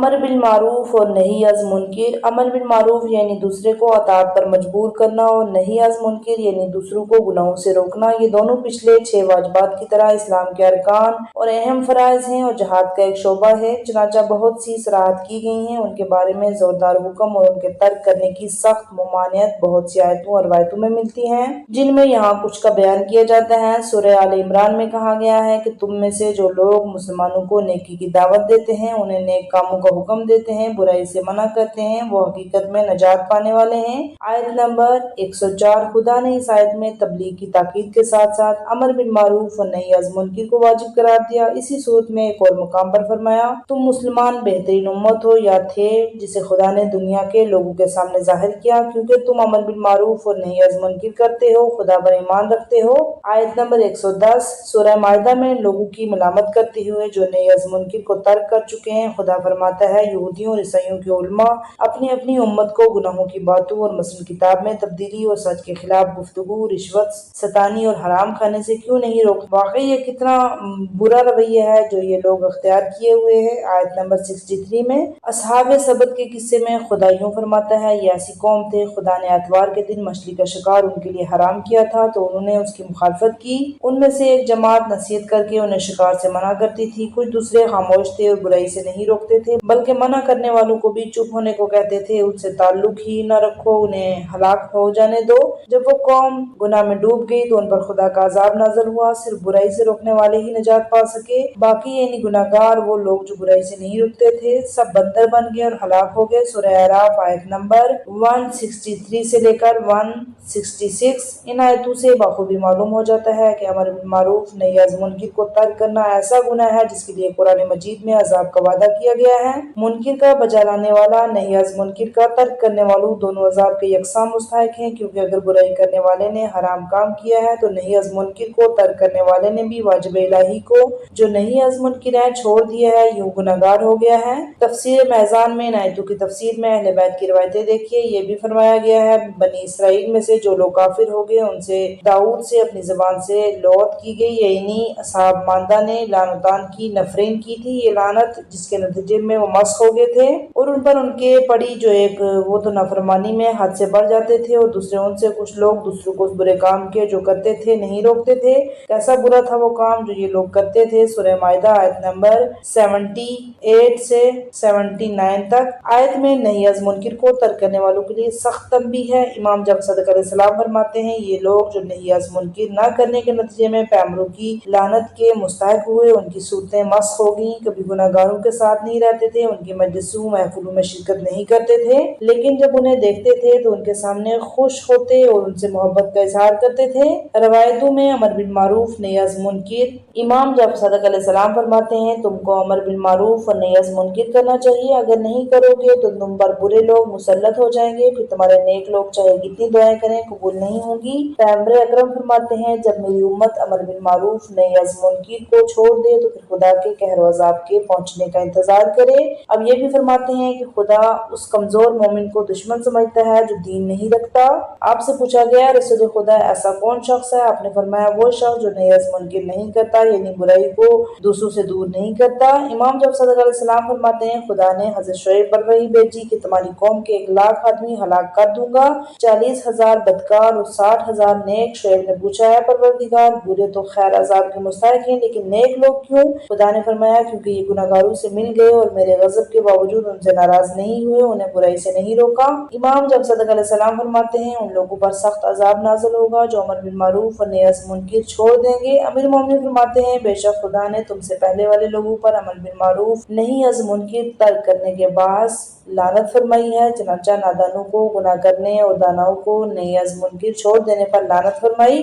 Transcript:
امر بالمعروف اور نہی از منکر۔ امر بالمعروف یعنی دوسرے کو اطاعت پر مجبور کرنا اور نہی از منکر یعنی دوسروں کو گناہوں سے روکنا، یہ دونوں پچھلے 6 واجبات کی طرح اسلام کے ارکان اور اہم فرائض ہیں اور جہاد کا ایک شعبہ ہے۔ چنانچہ بہت سی صراحت کی گئی ہیں ان کے بارے میں زوردار حکم اور ان کے ترک کرنے کی سخت ممانعت بہت سی آیتوں اور روایتوں میں ملتی ہیں، جن میں یہاں کچھ کا بیان کیا جاتا ہے۔ سورہ آل عمران میں کہا گیا ہے کہ تم میں سے جو لوگ مسلمانوں کو نیکی کی دعوت دیتے ہیں، انہیں نیک کاموں کا حکم دیتے ہیں، برائی سے منع کرتے ہیں، وہ حقیقت میں نجات پانے والے ہیں۔ آیت نمبر 104۔ خدا نے اس آیت میں تبلیغ کی تاکید کے ساتھ ساتھ امر بالمعروف اور نہی از منکر کو واجب قرار دیا۔ اسی صورت میں ایک اور مقام پر فرمایا، تم مسلمان بہترین امت ہو یا تھے جسے خدا نے دنیا کے لوگوں کے سامنے ظاہر کیا، کیونکہ تم امر بالمعروف اور نہی از منکر کرتے ہو، خدا پر ایمان رکھتے ہو۔ آیت نمبر 110۔ سورہ مائدہ میں لوگوں کی ملامت کرتے ہوئے جو نہی از منکر کو ترک کر چکے ہیں، خدا فرماتا ہے، یہودیوں اور عیسائیوں کے علماء اپنی اپنی امت کو گناہوں کی باتوں اور مثلا کتاب میں تبدیلی اور سچ کے خلاف گفتگو، رشوت ستانی اور حرام کھانے سے کیوں نہیں روکتے؟ واقعی یہ کتنا برا رویہ ہے جو یہ لوگ اختیار کیے ہوئے ہیں۔ آیت نمبر 63 میں اصحاب سبت کے قصے میں خدا یوں فرماتا ہے، یہ ایسی قوم تھے، خدا نے اتوار کے دن مچھلی کا شکار ان کے لیے حرام کیا تھا تو انہوں نے اس کی مخالفت کی۔ ان میں سے ایک جماعت نصیحت کر کے انہیں شکار سے منع کرتی تھی، کچھ دوسرے خاموش تھے اور برائی سے نہیں روکتے تھے، بلکہ منع کرنے والوں کو بھی چپ ہونے کو کہتے تھے، ان سے تعلق ہی نہ رکھو، انہیں ہلاک ہو جانے دو۔ جب وہ قوم گناہ میں ڈوب گئی تو ان پر خدا کا عذاب نازل ہوا، صرف برائی سے روکنے والے ہی نجات پا سکے، باقی یعنی گناہگار وہ لوگ جو برائی سے نہیں رکتے تھے سب بندر بن گئے اور ہلاک ہو گئے۔ سورہ اعراف آیت نمبر 163 سے لے کر 166۔ ان آیتوں سے بخوبی معلوم ہو جاتا ہے کہ امر بالمعروف نہی از منکر کو ترک کرنا ایسا گناہ ہے جس کے لیے قرآن مجید میں عذاب کا وعدہ کیا گیا ہے۔ منکر کا بجا لانے والا، نہی از منکر کا ترک کرنے والوں دونوں عذاب کے یکساں مستحق ہیں، کیونکہ اگر برائی کرنے والے نے حرام کام کیا ہے تو نہی از منکر کو ترک کرنے والے نے بھی واجب الہی کو جو نہی از منکر ہے چھوڑ دیا ہے، یوں گناہگار ہو گیا ہے۔ تفسیر میزان میں ان آیتوں کی تفسیر میں اہل بیت کی روایتیں دیکھیے، یہ بھی فرمایا گیا ہے، بنی اسرائیل میں سے جو لوگ کافر ہو گئے ان سے داؤد سے اپنی زبان سے لوط کی گئی، یعنی اصحاب ماندہ نے لعنتان کی نفرین کی تھی، یہ لعنت جس کے نتیجے میں وہ مسخ ہو گئے تھے اور ان پر ان کے پڑی جو ایک وہ تو نافرمانی میں حد سے بڑھ جاتے تھے اور دوسرے ان سے کچھ لوگ دوسروں کو اس برے کام کے جو کرتے تھے نہیں روکتے تھے، کیسا برا تھا وہ کام جو یہ لوگ کرتے تھے۔ سورہ مائدہ آیت نمبر 78 سے 79 تک۔ آیت میں نہی از منکر کو ترک کرنے والوں کے لیے سخت تنبیہ ہے۔ امام جعفر صادق علیہ السلام فرماتے ہیں، یہ لوگ جو نہی از منکر نہ کرنے کے نتیجے میں پیغمبروں کی لعنت کے مستحق ہوئے، ان کی صورتیں مسخ ہو گئیں، کبھی گناہگاروں کے ساتھ نہیں رہتے تھے، ان کی مجلسوں محفلوں میں شرکت نہیں کرتے تھے، لیکن جب انہیں دیکھتے تھے تو ان کے سامنے خوش ہوتے اور ان سے محبت کا اظہار کرتے تھے۔ روایتوں میں امر بالمعروف نہی از منکر، امام جعفر صادق علیہ السلام فرماتے ہیں، تم کو امر بالمعروف اور نہی از منکر کرنا چاہیے، اگر نہیں کرو گے تو تم پر برے لوگ مسلط ہو جائیں گے، پھر تمہارے نیک لوگ چاہے کتنی دعائیں کریں قبول نہیں ہوں گی۔ پیغمبر اکرم فرماتے ہیں، جب میری امت امر بالمعروف نہی از منکر کو چھوڑ دے تو پھر خدا کے قہر و عذاب کے پہنچنے کا انتظار کرے۔ اب یہ بھی فرماتے ہیں کہ خدا اس کمزور مومن کو دشمن سمجھتا ہے جو دین نہیں رکھتا۔ آپ سے پوچھا گیا، رسول خدا ایسا کون شخص ہے؟ آپ نے فرمایا، وہ شخص جو نہی از منکر نہیں کرتا، یعنی برائی کو دوسروں سے دور نہیں کرتا۔ امام جعفر صادق علیہ السلام فرماتے ہیں، خدا نے حضرت شعیب پر وحی بھیجی کہ تمہاری قوم کے 1,00,000 آدمی ہلاک کر دوں گا، 40,000 بدکار اور 60,000 نیک۔ شعیب نے پوچھا، ہے پروردگار، برے تو خیر عذاب کے مستحق ہیں لیکن نیک لوگ کیوں؟ خدا نے فرمایا، کیونکہ یہ گناہگاروں سے مل گئے اور میرے غضب کے باوجود ان سے ناراض نہیں ہوئے، انہیں برائی سے نہیں روکا۔ امام جعفر صادق علیہ السلام فرماتے ہیں، ان لوگوں پر سخت عذاب نازل ہوگا جو امر بالمعروف اور نہی از منکر چھوڑ دیں گے۔ امیر المومنین فرماتے ہیں، بے شک خدا نے تم سے پہلے والے لوگوں پر امر بالمعروف نہی از منکر ترک کرنے کے باعث لعنت فرمائی ہے، چنانچہ نادانوں کو گناہ کرنے اور داناؤں کو نہی از منکر چھوڑ دینے پر لعنت فرمائی۔